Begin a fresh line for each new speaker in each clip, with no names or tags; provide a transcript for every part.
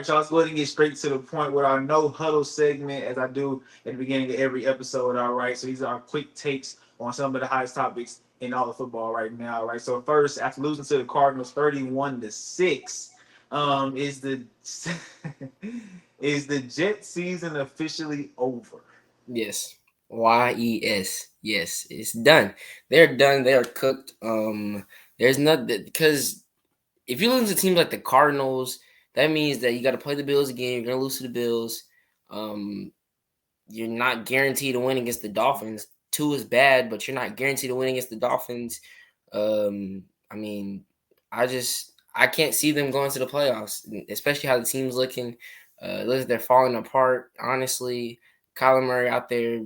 right, y'all. Let's go ahead and get straight to the point with our no huddle segment, as I do at the beginning of every episode. All right. So these are our quick takes on some of the hottest topics in all of football right now. All right. So first, after losing to the Cardinals 31-6, is the is the Jet season officially over?
Yes. YES. Yes, it's done. They're done. They're cooked. There's nothing because if you lose to teams like the Cardinals, that means that you got to play the Bills again. You're gonna lose to the Bills. Um, you're not guaranteed to win against the Dolphins. Two is bad, but you're not guaranteed to win against the Dolphins. I mean, I can't see them going to the playoffs, especially how the team's looking. Look, they're falling apart. Honestly, Kyler Murray out there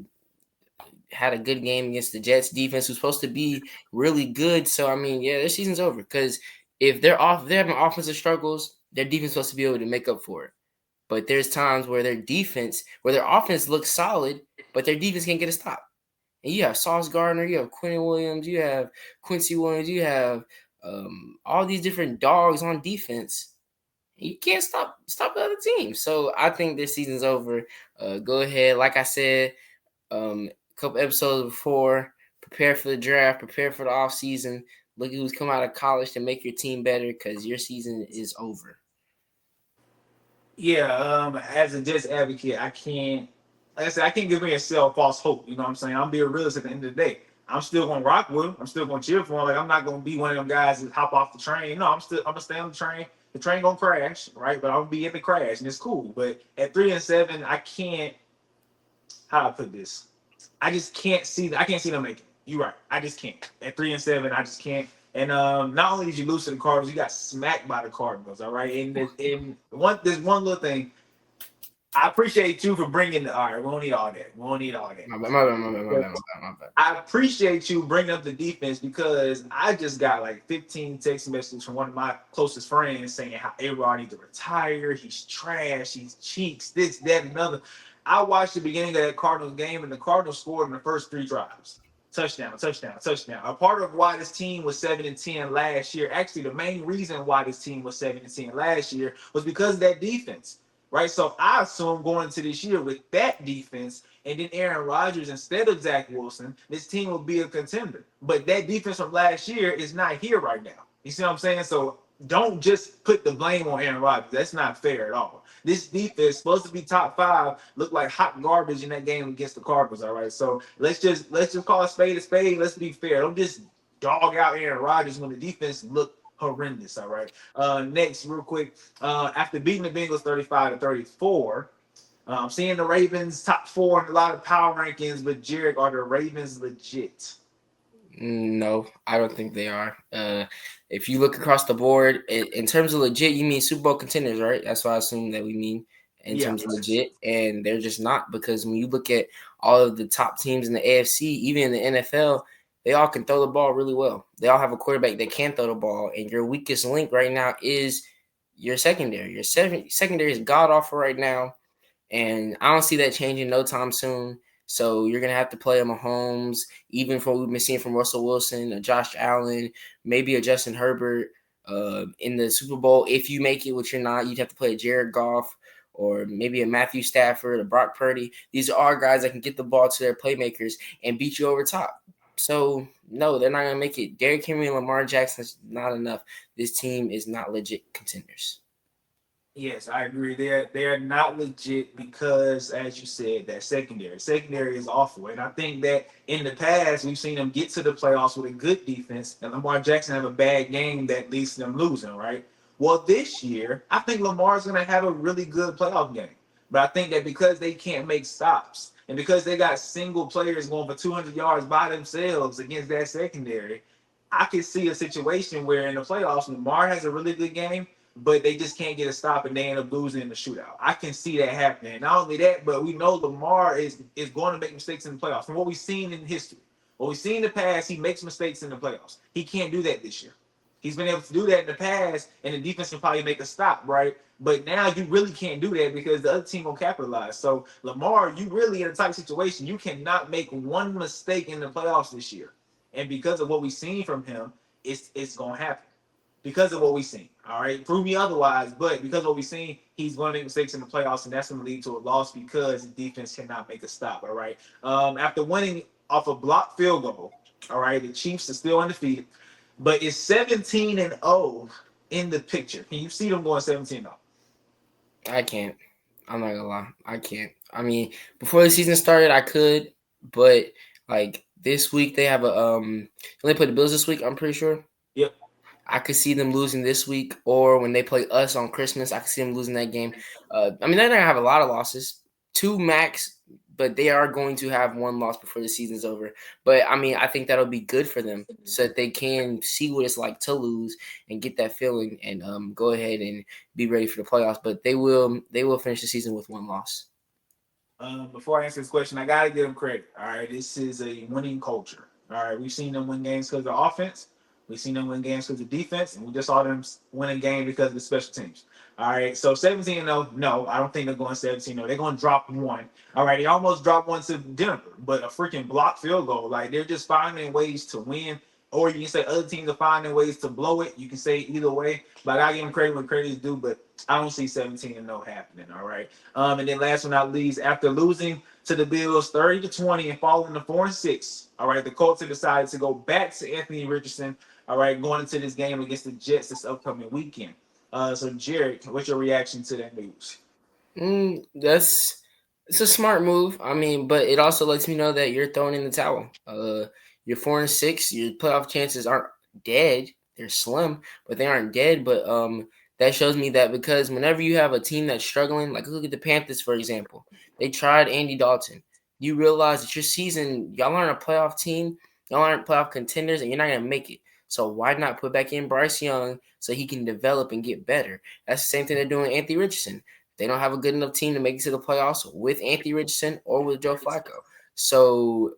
had a good game against the Jets defense, who's supposed to be really good. So I mean, yeah, their season's over because if they're having offensive struggles, their defense is supposed to be able to make up for it. But there's times where their offense looks solid, but their defense can't get a stop. And you have Sauce Gardner, you have Quinn Williams, you have Quincy Williams, you have all these different dogs on defense. You can't stop the other team. So I think this season's over. Go ahead, like I said, a couple episodes before, prepare for the draft, prepare for the off season. Look at who's come out of college to make your team better because your season is over.
Yeah, as a Jets advocate, I can't, like I said, I can't give myself false hope. You know what I'm saying? I'm being realistic at the end of the day. I'm still gonna rock with him. I'm still gonna cheer for him. Like I'm not gonna be one of them guys that hop off the train. No, I'm gonna stay on the train. The train gonna crash, right? But I'm gonna be in the crash, and it's cool. But at 3-7, I can't. How do I put this? I just can't see. I can't see them making it. You're right. I just can't. At 3-7, I just can't. And not only did you lose to the Cardinals, you got smacked by the Cardinals. All right. And there's one little thing. I appreciate you for bringing the. All right, we don't need all that. We don't need all that.
My bad, my bad, my bad, my bad, my bad.
I appreciate you bringing up the defense because I just got like 15 text messages from one of my closest friends saying how A-Rod needs to retire. He's trash. He's cheeks. This, that, and another. I watched the beginning of that Cardinals game, and the Cardinals scored in the first three drives. Touchdown, touchdown, touchdown. A part of why this team was 7-10 last year, actually, the main reason why this team was 7-10 last year was because of that defense, right? So I assume going into this year with that defense and then Aaron Rodgers instead of Zach Wilson, this team will be a contender. But that defense from last year is not here right now. You see what I'm saying? So don't just put the blame on Aaron Rodgers. That's not fair at all. This defense supposed to be top five, looked like hot garbage in that game against the Cardinals. All right, so let's just call a spade a spade. Let's be fair. Don't just dog out Aaron Rodgers when the defense looked horrendous. All right. Next, real quick, after beating the Bengals 35-34. Seeing the Ravens top four in a lot of power rankings, but Jared, are the Ravens legit?
No, I don't think they are. If you look across the board, in terms of legit, you mean Super Bowl contenders, right? That's what I assume that we mean in
Yeah.
terms of legit, and they're just not because when you look at all of the top teams in the AFC, even in the NFL, they all can throw the ball really well. They all have a quarterback that can throw the ball, and your weakest link right now is your secondary. Your secondary is god awful right now, and I don't see that changing no time soon. So you're gonna have to play a Mahomes, even from what we've been seeing from Russell Wilson, a Josh Allen, maybe a Justin Herbert in the Super Bowl. If you make it, which you're not, you'd have to play a Jared Goff or maybe a Matthew Stafford, a Brock Purdy. These are guys that can get the ball to their playmakers and beat you over top. So no, they're not gonna make it. Derrick Henry and Lamar Jackson is not enough. This team is not legit contenders.
Yes, I agree. They're not legit because, as you said, that secondary is awful, and I think that in the past we've seen them get to the playoffs with a good defense, and Lamar Jackson have a bad game that leads to them losing. Right. Well, this year I think Lamar's going to have a really good playoff game, but I think that because they can't make stops and because they got single players going for 200 yards by themselves against that secondary, I could see a situation where in the playoffs Lamar has a really good game but they just can't get a stop and they end up losing in the shootout. I can see that happening. Not only that, but we know Lamar is going to make mistakes in the playoffs. From what we've seen in history, what we've seen in the past, he makes mistakes in the playoffs. He can't do that this year. He's been able to do that in the past, and the defense can probably make a stop, right? But now you really can't do that because the other team will capitalize. So Lamar, you really in a tight situation. You cannot make one mistake in the playoffs this year, and because of what we've seen from him, it's gonna happen because of what we've seen. All right, prove me otherwise. But because of what we've seen, he's going to make mistakes in the playoffs, and that's going to lead to a loss because the defense cannot make a stop. All right. After winning off a blocked field goal, all right, the Chiefs are still undefeated, but it's 17-0 in the picture. Can you see them going 17-0?
I can't. I'm not gonna lie. I can't. I mean, before the season started, I could, but like this week they have a they play the Bills this week. I'm pretty sure.
Yep.
I could see them losing this week, or when they play us on Christmas, I could see them losing that game. I mean, they're not gonna have a lot of losses, two max, but they are going to have one loss before the season's over. But I mean, I think that'll be good for them, so that they can see what it's like to lose and get that feeling, and go ahead and be ready for the playoffs. But they will finish the season with one loss.
Before I answer this question, I gotta give them credit. All right, this is a winning culture. All right, we've seen them win games because of the offense. We've seen them win games because of the defense, and we just saw them win a game because of the special teams. All right, so 17-0, no, I don't think they're going 17-0. They're going to drop one. All right, they almost dropped one to Denver, but a freaking blocked field goal. Like, they're just finding ways to win. Or you can say other teams are finding ways to blow it. You can say either way. But I give them credit when credit is due, but I don't see 17-0 happening. All right. And then last but not least, after losing to the Bills 30-20 and falling to 4-6, all right, the Colts have decided to go back to Anthony Richardson, all right, going into this game against the Jets this upcoming weekend. So Jared, what's your reaction to that news?
That's it's a smart move. I mean, but it also lets me know that you're throwing in the towel. You're 4-6. Your playoff chances aren't dead. They're slim, but they aren't dead. But that shows me that because whenever you have a team that's struggling, like look at the Panthers for example, they tried Andy Dalton. You realize that your season, y'all aren't a playoff team, y'all aren't playoff contenders, and you're not gonna make it. So why not put back in Bryce Young so he can develop and get better? That's the same thing they're doing with Anthony Richardson. They don't have a good enough team to make it to the playoffs with Anthony Richardson or with Joe Flacco. So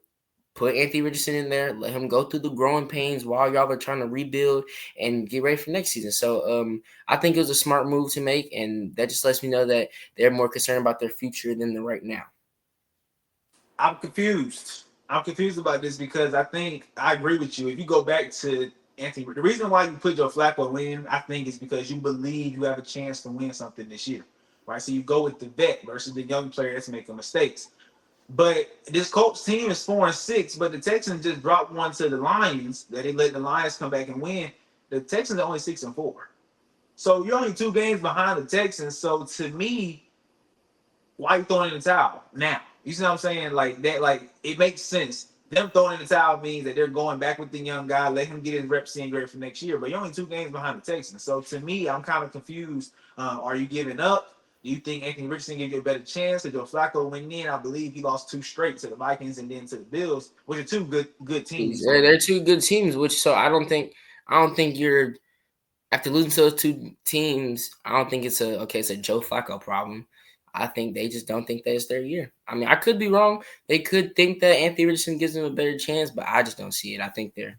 put Anthony Richardson in there, let him go through the growing pains while y'all are trying to rebuild and get ready for next season. So I think it was a smart move to make, and that just lets me know that they're more concerned about their future than the right now.
I'm confused. I'm confused about this because I think I agree with you. If you go back to Anthony, the reason why you put Joe Flacco in, I think, is because you believe you have a chance to win something this year, right? So you go with the vet versus the young player that's making mistakes. But this Colts team is 4-6, but the Texans just dropped one to the Lions that they let the Lions come back and win. The Texans are only 6-4. So you're only 2 games behind the Texans. So to me, why you throwing in the towel now? You see what I'm saying? Like that, like it makes sense. Them throwing in the towel means that they're going back with the young guy, let him get his reps in great for next year. But you're only 2 games behind the Texans. So to me, I'm kind of confused. Are you giving up? Do you think Anthony Richardson give you a better chance? Did Joe Flacco win in? I believe he lost two straight to the Vikings and then to the Bills, which are two good teams. So
They're two good teams, which so I don't think you're after losing to those two teams, I don't think it's a Joe Flacco problem. I think they just don't think that it's their year. I mean, I could be wrong. They could think that Anthony Richardson gives them a better chance, but I just don't see it. I think they're,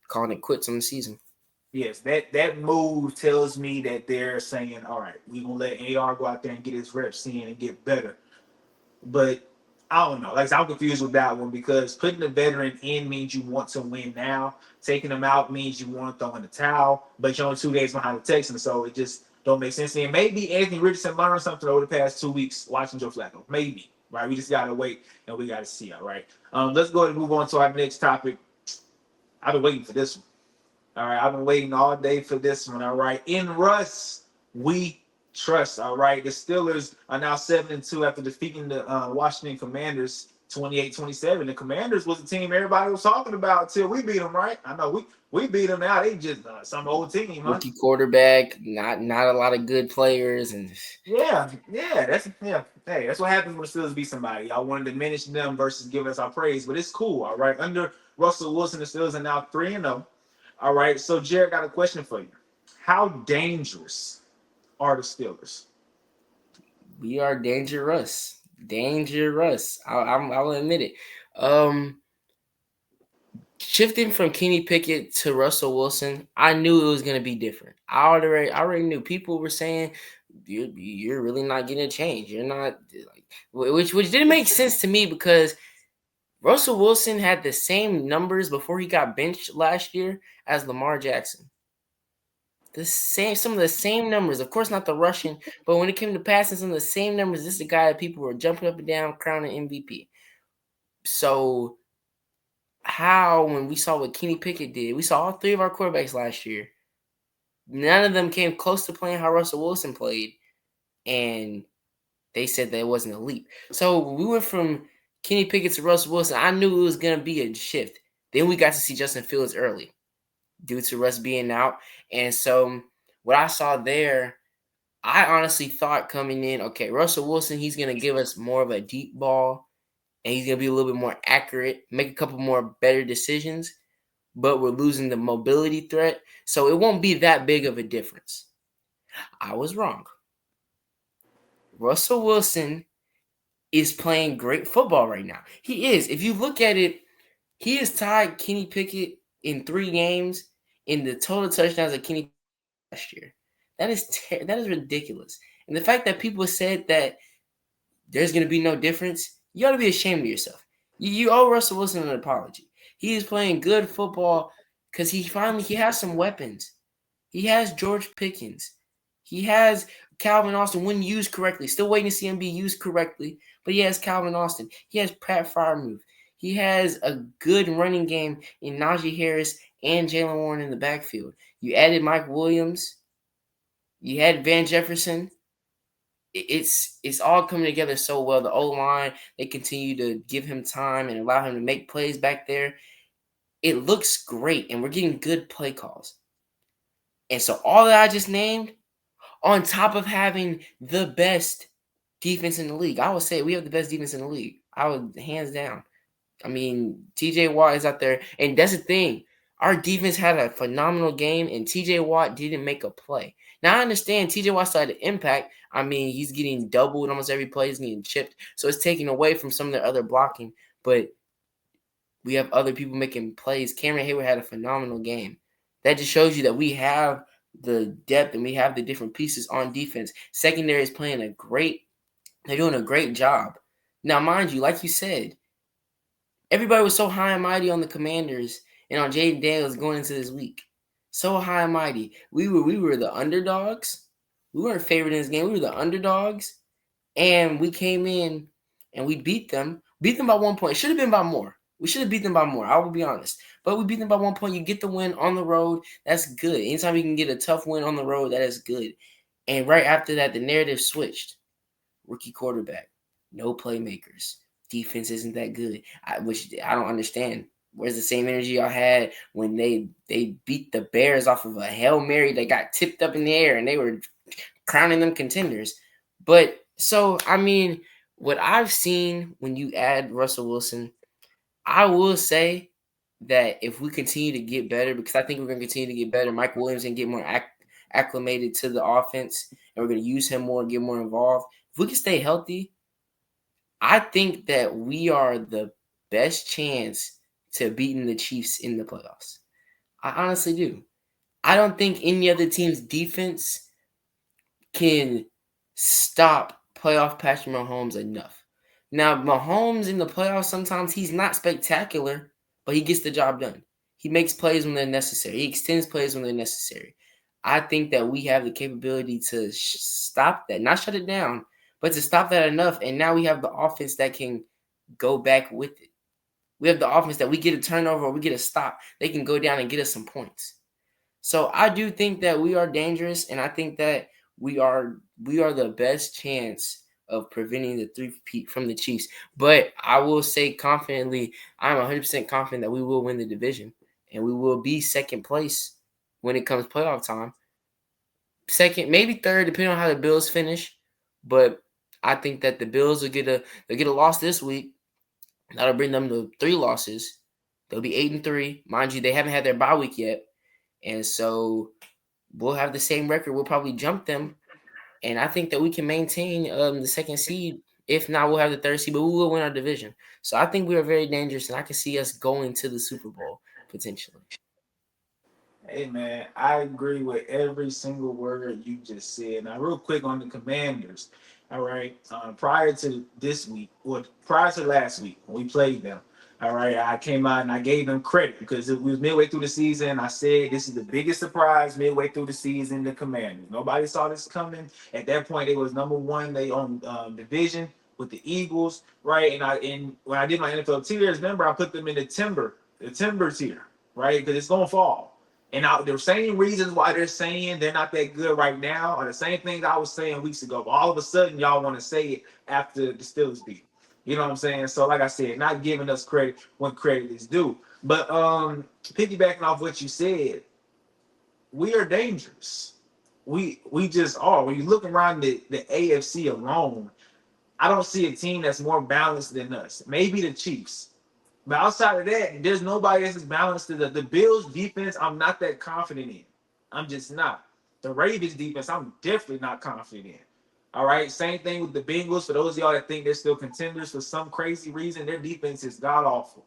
calling it quits on the season.
yes, that move tells me that they're saying, all right, we're gonna let AR go out there and get his reps in and get better. But I don't know. Like I'm confused with that one because putting the veteran in means you want to win now. Taking them out means you want to throw in the towel. But you're only 2 days behind the Texans, so it just don't make sense. And maybe Anthony Richardson learned something over the past 2 weeks watching Joe Flacco. Maybe, right? We just gotta wait and we gotta see. All right. Let's go ahead and move on to our next topic. I've been waiting for this one. All right, I've been waiting all day for this one. All right, in Russ, we trust. All right, the Steelers are now 7-2 after defeating the Washington Commanders 28-27. The Commanders was the team everybody was talking about until we beat them. Right? I know we beat them now. They just some old team, huh?
Rookie quarterback, not a lot of good players, and
Yeah. Hey, that's what happens when the Steelers beat somebody. I want to diminish them versus give us our praise, but it's cool. All right, under Russell Wilson, the Steelers are now 3-0. All right, so Jared got a question for you. How dangerous are the Steelers?
we are dangerous. Dangerous. I will admit it. Um, Shifting from Kenny Pickett to Russell Wilson, I knew it was going to be different. I already knew. People were saying you're really not getting a change. You're not like, which didn't make sense to me because Russell Wilson had the same numbers before he got benched last year as Lamar Jackson. some of the same numbers. Of course, not the rushing, but when it came to passing, some of the same numbers. This is the guy that people were jumping up and down, crowning MVP. So how when we saw what Kenny Pickett did, we saw all three of our quarterbacks last year. None of them came close to playing how Russell Wilson played, and they said that it wasn't a leap. So when we went from Kenny Pickett to Russell Wilson, I knew it was gonna be a shift. Then we got to see Justin Fields early due to Russ being out, and so what I saw there, I honestly thought coming in, okay, Russell Wilson, he's gonna give us more of a deep ball, and he's gonna be a little bit more accurate, make a couple more better decisions. But we're losing the mobility threat, so it won't be that big of a difference. I was wrong. Russell Wilson is playing great football right now. He is. If you look at it, he has tied Kenny Pickett in 3 games in the total touchdowns that Kenny last year. That is ridiculous. And the fact that people said that there's going to be no difference, you ought to be ashamed of yourself. You owe Russell Wilson an apology. He is playing good football because he has some weapons. He has George Pickens. He has Calvin Austin when used correctly. Still waiting to see him be used correctly, but he has Calvin Austin. He has Pat Freiermuth. He has a good running game in Najee Harris and Jalen Warren in the backfield. You added Mike Williams. You had Van Jefferson. It's all coming together so well. The O line, they continue to give him time and allow him to make plays back there. It looks great, and we're getting good play calls. And so all that I just named, on top of having the best defense in the league, I would say we have the best defense in the league. I would hands down. I mean, TJ Watt is out there, and that's the thing. Our defense had a phenomenal game, and TJ Watt didn't make a play. Now I understand TJ Watt started to impact. I mean, he's getting doubled almost every play. He's getting chipped, so it's taking away from some of their other blocking. But we have other people making plays. Cameron Hayward had a phenomenal game. That just shows you that we have the depth and we have the different pieces on defense. Secondary is playing they're doing a great job. Now, mind you, like you said, everybody was so high and mighty on the Commanders and on Jaden Daniels going into this week. So high and mighty. We were the underdogs. We weren't favored in this game. We were the underdogs. And we came in and we beat them. Beat them by 1 point. It should have been by more. We should have beat them by more. I will be honest. But we beat them by 1 point. You get the win on the road. That's good. Anytime you can get a tough win on the road, that is good. And right after that, the narrative switched. Rookie quarterback. No playmakers. Defense isn't that good. Which I don't understand. Where's the same energy y'all had when they beat the Bears off of a Hail Mary that got tipped up in the air and they were crowning them contenders? But so, I mean, what I've seen when you add Russell Wilson, I will say that if we continue to get better, because I think we're going to continue to get better, Mike Williams and get more acclimated to the offense, and we're going to use him more and get more involved. If we can stay healthy, I think that we are the best chance to beating the Chiefs in the playoffs. I honestly do. I don't think any other team's defense can stop playoff Patrick Mahomes enough. Now, Mahomes in the playoffs, sometimes he's not spectacular, but he gets the job done. He makes plays when they're necessary. He extends plays when they're necessary. I think that we have the capability to stop that, not shut it down, but to stop that enough. And now we have the offense that can go back with it. We have the offense that we get a turnover or we get a stop. They can go down and get us some points. So I do think that we are dangerous, and I think that we are the best chance of preventing the three-peat from the Chiefs. But I will say confidently, I'm 100% confident that we will win the division, and we will be second place when it comes playoff time. Second, maybe third, depending on how the Bills finish. But I think that the Bills will get a loss this week. That'll bring them to 3 losses. They'll be 8-3. Mind you, they haven't had their bye week yet. And so we'll have the same record. We'll probably jump them. And I think that we can maintain the second seed. If not, we'll have the third seed, but we will win our division. So I think we are very dangerous, and I can see us going to the Super Bowl potentially.
Hey man, I agree with every single word you just said. Now, real quick on the Commanders. All right, prior to this week, or prior to last week when we played them, All right, I came out and I gave them credit because it was midway through the season. I said this is the biggest surprise midway through the season. The Commanders. Nobody saw this coming. At that point, it was number one. They own division with the Eagles, right? And when I did my NFL tiers, remember I put them in the timber tier, right? Because it's gonna fall. And the same reasons why they're saying they're not that good right now are the same things I was saying weeks ago. But all of a sudden, y'all want to say it after the Steelers beat. You know what I'm saying? So, like I said, not giving us credit when credit is due. But piggybacking off what you said, we are dangerous. We just are. When you look around the AFC alone, I don't see a team that's more balanced than us. Maybe the Chiefs. But outside of that, there's nobody that's as balanced as the Bills defense. I'm not that confident in. I'm just not. The Ravens defense, I'm definitely not confident in. All right. Same thing with the Bengals. For those of y'all that think they're still contenders for some crazy reason, their defense is god awful.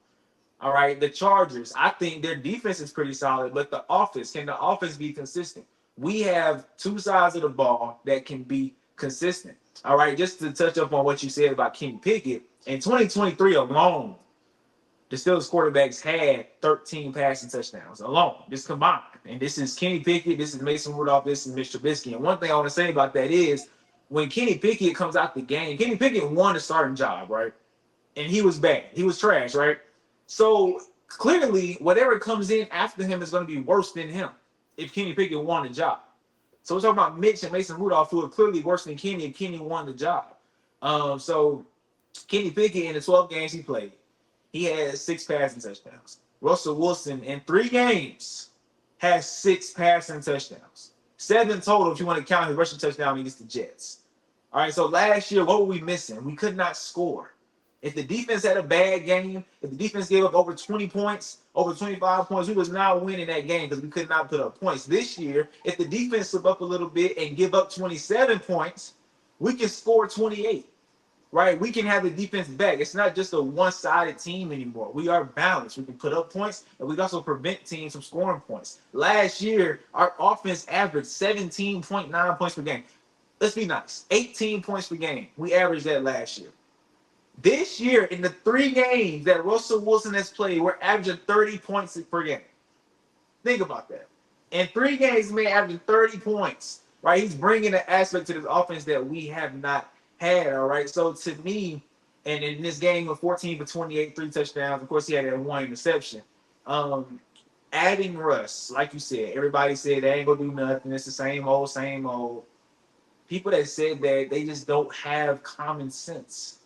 All right. The Chargers, I think their defense is pretty solid, but can the offense be consistent? We have two sides of the ball that can be consistent. All right. Just to touch up on what you said about Kenny Pickett, in 2023 alone, the Steelers quarterbacks had 13 passing touchdowns alone, just combined. And this is Kenny Pickett, this is Mason Rudolph, this is Mitch Trubisky. And one thing I want to say about that is when Kenny Pickett comes out the game, Kenny Pickett won the starting job, right? And he was bad. He was trash, right? So clearly, whatever comes in after him is going to be worse than him if Kenny Pickett won the job. So we're talking about Mitch and Mason Rudolph, who are clearly worse than Kenny, and Kenny won the job. So Kenny Pickett in the 12 games he played, he has 6 passing touchdowns. Russell Wilson in 3 games has 6 passing touchdowns. 7 total if you want to count his rushing touchdown against the Jets. All right, so last year, what were we missing? We could not score. If the defense had a bad game, if the defense gave up over 20 points, over 25 points, we was not winning that game because we could not put up points. This year, if the defense slip up a little bit and give up 27 points, we can score 28. Right? We can have the defense back. It's not just a one-sided team anymore. We are balanced. We can put up points, and we can also prevent teams from scoring points. Last year, our offense averaged 17.9 points per game. Let's be nice. 18 points per game. We averaged that last year. This year, in the 3 games that Russell Wilson has played, we're averaging 30 points per game. Think about that. In 3 games, man, averaging 30 points. Right? He's bringing an aspect to this offense that we have not had. All right. So to me, and in this game of 14 for 28, 3 touchdowns, of course, he had that 1 interception. Adding Russ, like you said, everybody said they ain't gonna do nothing. It's the same old, same old. People that said that, they just don't have common sense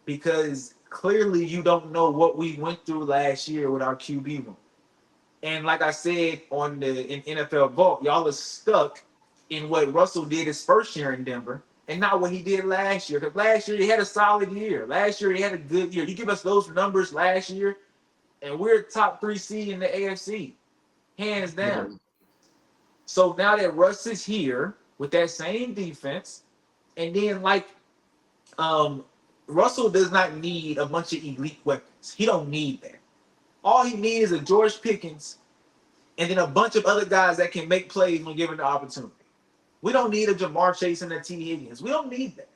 because clearly you don't know what we went through last year with our QB room. And like I said in NFL Vault, y'all are stuck in what Russell did his first year in Denver and not what he did last year. Because last year he had a solid year. Last year he had a good year. You give us those numbers last year, and we're top 3 seed in the AFC, hands down.
Yeah.
So now that Russ is here with that same defense, and then Russell does not need a bunch of elite weapons. He don't need that. All he needs is a George Pickens and then a bunch of other guys that can make plays when given the opportunity. We don't need a Jamar Chase and a T. Higgins. We don't need that.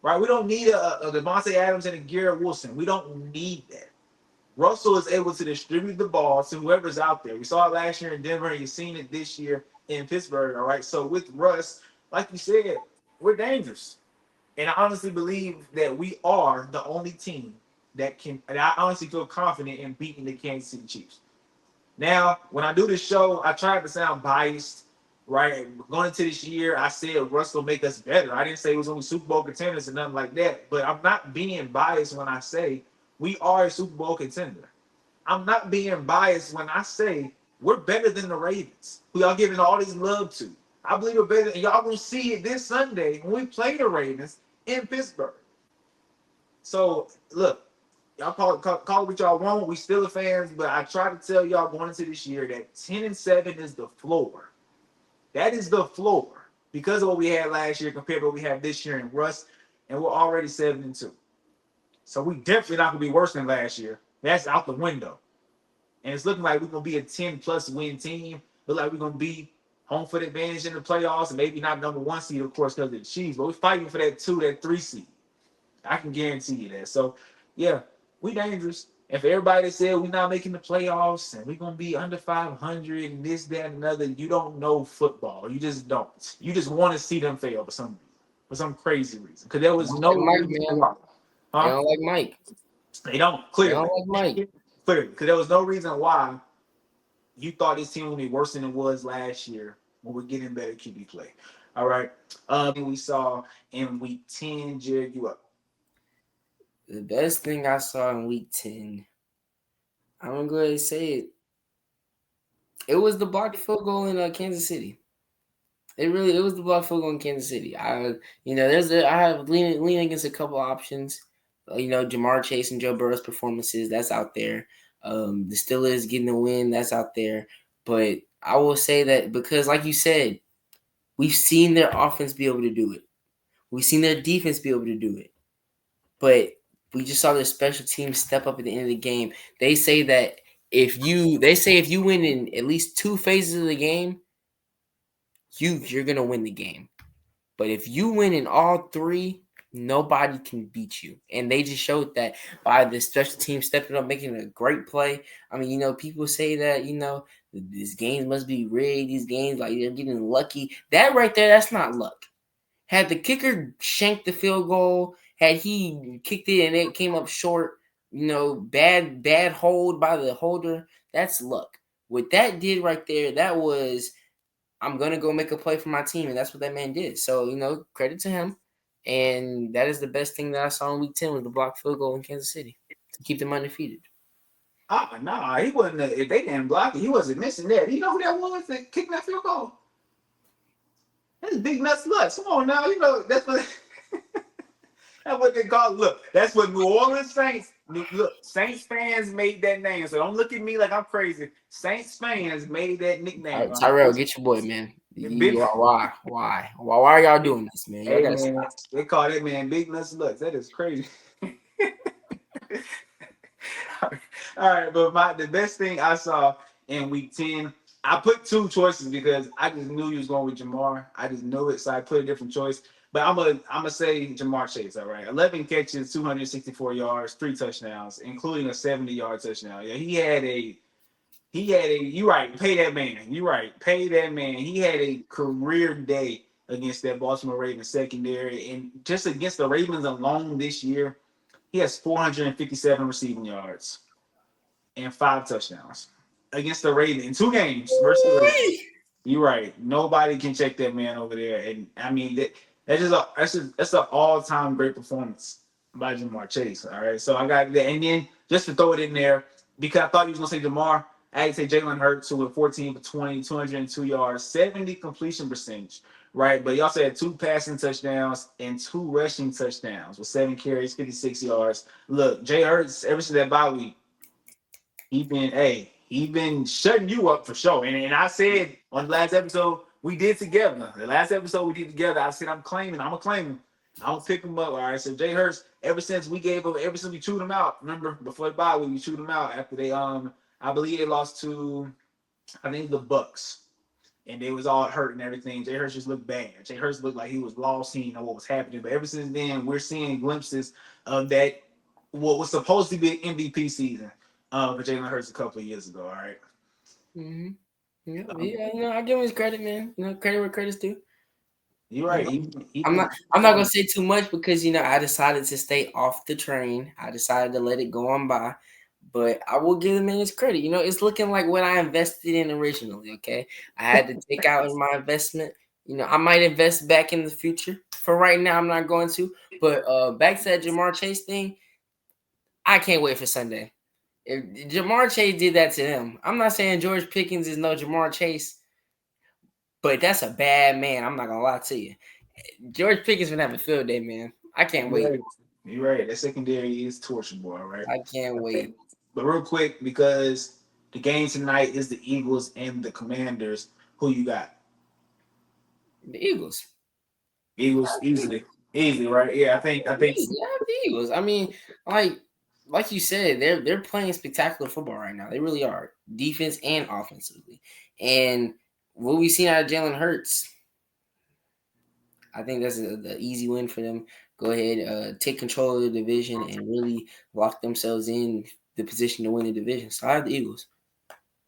Right? We don't need a Devontae Adams and a Garrett Wilson. We don't need that. Russell is able to distribute the ball to whoever's out there. We saw it last year in Denver, and you've seen it this year in Pittsburgh. All right. So with Russ, like you said, we're dangerous. And I honestly believe that we are the only team that can, and I honestly feel confident in beating the Kansas City Chiefs. Now, when I do this show, I try to sound biased, right? Going into this year, I said Russ will make us better. I didn't say it was only Super Bowl contenders and nothing like that. But I'm not being biased when I say we are a Super Bowl contender. I'm not being biased when I say we're better than the Ravens, who y'all giving all this love to. I believe we're better. And y'all gonna see it this Sunday when we play the Ravens in Pittsburgh. So look, y'all call it what y'all want. We still are fans, but I try to tell y'all going into this year that 10-7 is the floor. That is the floor because of what we had last year compared to what we have this year in Russ, and we're already 7-2. So we definitely not gonna be worse than last year. That's out the window. And it's looking like we're gonna be a 10+ win team. Look like we're gonna be home for the advantage in the playoffs, and maybe not number 1 seed, of course, because of the Chiefs, but we're fighting for that 2, that 3 seed. I can guarantee you that. So yeah, we dangerous. And for everybody that said we're not making the playoffs and we're gonna be under 500 and this, that, and another, you don't know football. You just don't. You just want to see them fail for some crazy reason. Because there
They
was
don't
no
like Mike,
reason
man.
why.
They
Huh?
don't like Mike.
They don't,
They don't
clearly.
like Mike.
Clearly. Because there was no reason why you thought this team would be worse than it was last year when we're getting better QB play. All right. We saw in week 10, Jared, you up.
The best thing I saw in week 10, I'm gonna go ahead and say it. It was the blocked field goal in Kansas City. It was the blocked field goal in Kansas City. I have leaning against a couple options. Jamar Chase and Joe Burrow's performances, that's out there. The Steelers getting the win, that's out there. But I will say that because, like you said, we've seen their offense be able to do it. We've seen their defense be able to do it. But we just saw their special teams step up at the end of the game. They say if you win in at least two phases of the game, you're gonna win the game. But if you win in all three, nobody can beat you. And they just showed that by the special team stepping up, making a great play. I mean, people say that, these games must be rigged, these games, like they're getting lucky. That right there, that's not luck. Had the kicker shanked the field goal, had he kicked it and it came up short, bad hold by the holder, that's luck. What that did right there, that was I'm gonna go make a play for my team, and that's what that man did. So credit to him, and that is the best thing that I saw in Week 10 was the blocked field goal in Kansas City to keep them undefeated.
Nah, he wasn't. If they didn't block it, he wasn't missing that. You know who that was that kicked that field goal? That's Big Nuts Lutz. Come on now, that's what that's what they call. Look, that's what New Orleans Saints. Look, Saints fans made that name. So don't look at me like I'm crazy. Saints fans made that
All
nickname.
right,
All
Tyrell,
right?
get your boy, man.
Big,
Why are y'all doing this, man? Y'all
hey
gotta
man,
stop.
they call that man Big Nuts Lutz. That is crazy. All right, but the best thing I saw in week 10, I put two choices because I just knew he was going with Jamar. I just knew it, so I put a different choice. But I'm gonna say Jamar Chase. All right, 11 catches, 264 yards, 3 touchdowns, including a 70-yard touchdown. Yeah, he had a. You right, pay that man. You right, pay that man. He had a career day against that Baltimore Ravens secondary, and just against the Ravens alone this year, he has 457 receiving yards and 5 touchdowns against the Ravens in 2 games versus the Ravens. You're right. Nobody can check that man over there. And I mean that's an all time great performance by Jamar Chase. All right. So I got that. And then just to throw it in there, because I thought he was gonna say Jamar, I had to say Jalen Hurts, who with 14 for 20, 202 yards, 70 completion percentage. Right. But he also had 2 passing touchdowns and 2 rushing touchdowns with 7 carries, 56 yards. Look, Jay Hurts, ever since that bye week, he been shutting you up for sure. And I said on the last episode we did together. The last episode we did together, I said I'm gonna claim him. I'm gonna pick him up. All right. So Jay Hurts, ever since we chewed him out, remember before the bye we chewed him out after they I believe they lost to I think the Bucks. And they was all hurt and everything. Jay Hurts just looked bad. Jay Hurts looked like he was lost, he didn't know what was happening. But ever since then, we're seeing glimpses of that what was supposed to be an MVP season for Jalen Hurts a couple of years ago. All right.
Mm-hmm. Yeah,
Um,
yeah, I give him his credit, man. Credit where credit's due.
you're
You
right.
know,
He
I'm
been
not I'm not gonna say too much because I decided to stay off the train. I decided to let it go on by. But I will give the man his credit. It's looking like what I invested in originally. Okay, I had to take out in my investment. I might invest back in the future. For right now, I'm not going to. But back to that Jamar Chase thing, I can't wait for Sunday. If Jamar Chase did that to him, I'm not saying George Pickens is no Jamar Chase, but that's a bad man. I'm not gonna lie to you. George Pickens gonna have a field day, man. I can't
you're
wait.
right. You're right. That secondary is torturable. All right.
I can't
Okay.
wait.
But real quick, because the game tonight is the Eagles and the Commanders. Who you got?
The Eagles.
Eagles easily, easily, right? Yeah, I think
Yeah, the Eagles. I mean, like you said, they're playing spectacular football right now. They really are, defense and offensively. And what we've seen out of Jalen Hurts, I think that's the easy win for them. Go ahead, take control of the division and really lock themselves in the position to win the division. So I have the Eagles.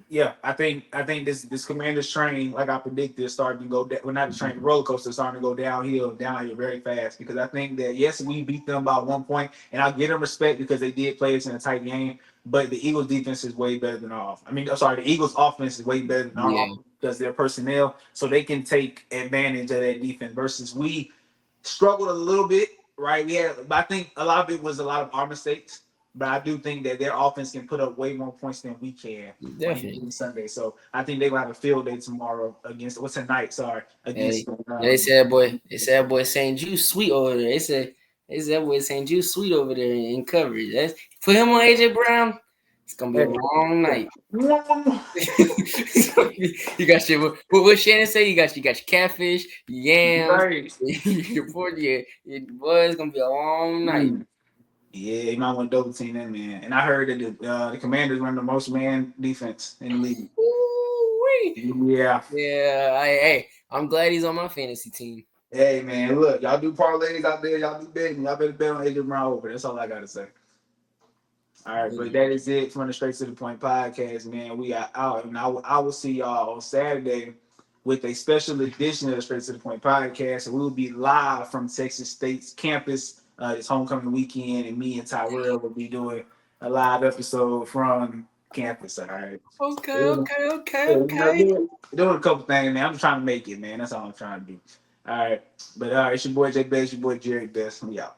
Yeah, I think this Commanders train, like I predicted, is starting to go. Well, not the train, the roller coaster is starting to go downhill very fast. Because I think that yes, we beat them by 1 point, and I'll give them respect because they did play us in a tight game. But the Eagles defense is way better than our. I mean, I'm sorry, the Eagles offense is way better than our
Yeah,
offense because their personnel, so they can take advantage of that defense. Versus we struggled a little bit, right? But I think a lot of it was a lot of our mistakes. But I do think that their offense can put up way more points than we can
definitely.
on Sunday. So I think they will have a field day tomorrow against what's tonight? Sorry,
Hey,
against
they said that boy. They said that boy St. Juice sweet over there. They said that boy St. Juice sweet over there in coverage. Put him on AJ Brown. It's gonna be a
Hey.
long night. You got your what Shannon say? You got your catfish, your yams,
Right.
your pork. Your boy. It's gonna be a long night.
Yeah, you might want to double team that man. And I heard that the Commanders run the most man defense in the league.
Ooh-wee.
Yeah.
Yeah. Hey, I'm glad he's on my fantasy team.
Hey man, look, y'all do parlays out there, y'all do betting. Y'all better bet on AJ Brown over. That's all I gotta say. All right, but that is it from the Straight to the Point podcast, man. We are out, and I will see y'all on Saturday with a special edition of the Straight to the Point podcast. And we will be live from Texas State's campus. It's homecoming weekend, and me and Tyrell will be doing a live episode from campus. All right.
Okay,
Yeah,
okay, okay,
we're
okay.
doing a couple things, man. I'm just trying to make it, man. That's all I'm trying to do. All right, but it's your boy Jay Best, your boy Jerry Best. We out.